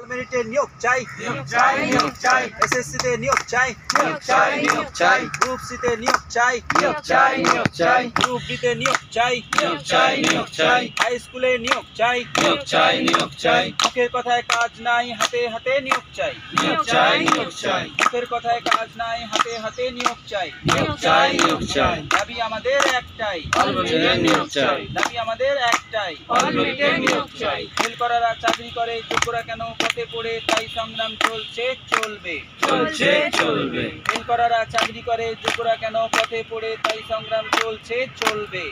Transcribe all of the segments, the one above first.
মিনিটে নিয়োগ চাই, এসএসসিতে নিয়োগ চাই, গ্রুপ সিতে নিয়োগ চাই, গ্রুপ বিতে নিয়োগ চাই, হাই স্কুলে নিয়োগ চাই, মুখের কথায় কাজ নাই, হাতে হাতে নিয়োগ চাই, মুখের কথায় কাজ নাই, হাতে হাতে নিয়োগ চাই, দাবি আমাদের একটাই, দাবি আমাদের একটাই, ফেল করারা চাকরি করে, যোগ্যরা কেন পথে পড়ে, তাই সংগ্রাম চলছে চলবে, ফেল করারা চাকরি করে, যোগ্যরা কেন পথে পড়ে, তাই সংগ্রাম চলছে চলবে,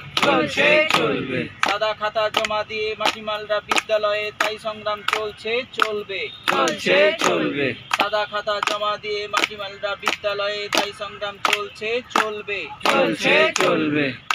সাদা খাতা জমা দিয়ে মাটিমালরা বিদ্যালয়ে, তাই সংগ্রাম চলছে চলবে, সাদা খাতা জমা দিয়ে মাটিমালরা বিদ্যালয়ে, তাই সংগ্রাম চলছে চলবে,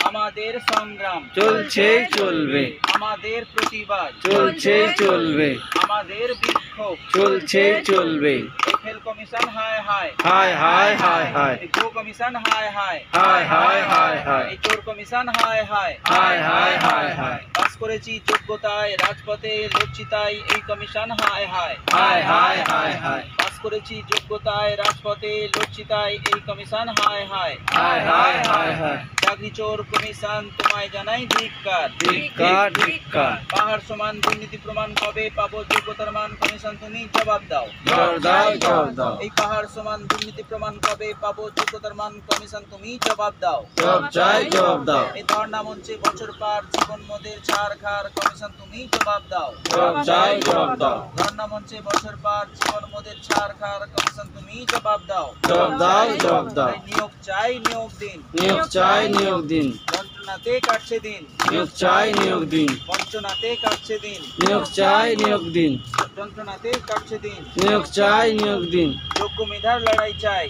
আমাদের সংগ্রাম চলছে চলবে, আমাদের প্রতিবাদ চলছে চলবে, আমাদের বিক্ষোভ চলছে চলবে, এই ফেল কমিশন হায় হায়, হায় হায় হায় হায়, এই গো কমিশন হায় হায়, হায় হায় হায় হায়, এই চোর কমিশন হায় হায়, হায় হায় হায় হায়, পাস করেছি যোগ্যতায়, রাজপথে লড়ছি তাই, এই কমিশন হায় হায়, হায় হায় হায় হায়, পাস করেছি যোগ্যতায়, রাজপথে লড়ছি তাই, এই কমিশন হায় হায়, হায় হায় হায় হায়, চাকরি চোর কমিশন তোমায় জানাই ধিক্কার, ধিক্কার ধিক্কার, পাহাড় সমান দুর্নীতি প্রমাণ কবে পাবো, যোগ্যতার মান কমিশন তুমি জবাব দাও, জবাব দাও জবাব দাও, এই পাহাড় সমান দুর্নীতি প্রমাণ কবে পাবো, যোগ্যতার মান কমিশন তুমি জবাব দাও, জবাব চাই জবাব দাও, এই ধর্ণা মঞ্চে বছর পার, জীবন মোদের ছাড় খার, কমিশন তুমি জবাব দাও, জবাব চাই জবাব দাও, ধর্ণা মঞ্চে বছর পার, জীবন মোদের ছাড় খার, কমিশন তুমি জবাব দাও, জবাব দাও জবাব দাও, তাই নিয়োগ চাই নিয়োগ দিন, নিয়োগ চাই নিয়োগ দিন, যন্ত্রণাতে কাটছে দিন, নিয়োগ চাই নিয়োগ দিন, বঞ্চনাতে কাটছে দিন, নিয়োগ চাই নিয়োগ দিন, যন্ত্রণাতে কাটছে দিন, নিয়োগ চাই নিয়োগ দিন, যোগ্য মেধার লড়াই চাই,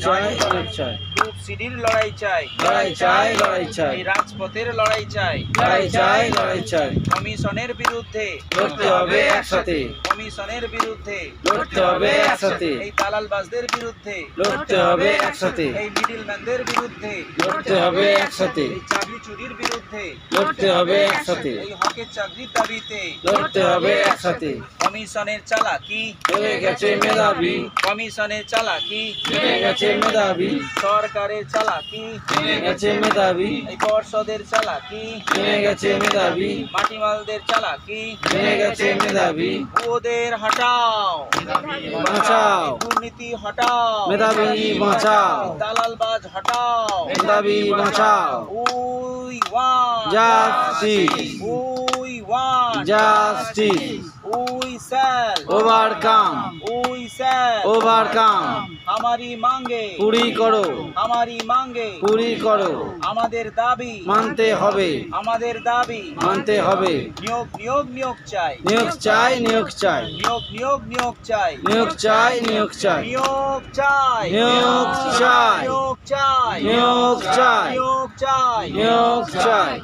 চাই নিয়োগ চাই, গ্রুপ সিডির লড়াই চাই, লড়াই চাই লড়াই চাই, এই রাজপথের লড়াই চাই, লড়াই চাই লড়াই চাই, কমিশনের বিরুদ্ধে লড়তে হবে একসাথে, কমিশনের বিরুদ্ধে, লড়তে হবে একসাথে, এই দালালবাজদের বিরুদ্ধে, লড়তে হবে একসাথে, এই মিডিলম্যানদের বিরুদ্ধে, লড়তে হবে একসাথে, এই চাকরি চুরির বিরুদ্ধে, লড়তে হবে একসাথে, এই হকের চাকরির দাবিতে, লড়তে হবে একসাথে, কমিশনের চালাকি, বেড়ে গেছে মেধাবী, কমিশনের চালাকি, বেড়ে গেছে মেধাবী, সরকারের চালাকি, বেড়ে গেছে মেধাবী, এই পর্ষদের চালাকি, বেড়ে গেছে মেধাবী, মাটিমালদের চালাকি, বেড়ে গেছে মেধাবী, ওদের হটাও, বাঁচাও, দুর্নীতি হটাও, মেধাবী বাঁচাও, দালালবাজ হটাও, মেধাবী বাঁচাও, we want justice, we want justice, we shall overcome, we shall overcome, हमारी मांगे পুরি করো, हमारी मांगे পুরি করো, আমাদের দাবি মানতে হবে, আমাদের দাবি মানতে হবে, নিয়োগ নিয়োগ নিয়োগ চাই, নিয়োগ চাই নিয়োগ চাই, নিয়োগ নিয়োগ নিয়োগ চাই, নিয়োগ চাই নিয়োগ চাই, নিয়োগ চাই, নিয়োগ চাই, নিয়োগ চাই, নিয়োগ চাই, নিয়োগ চাই, নিয়োগ চাই।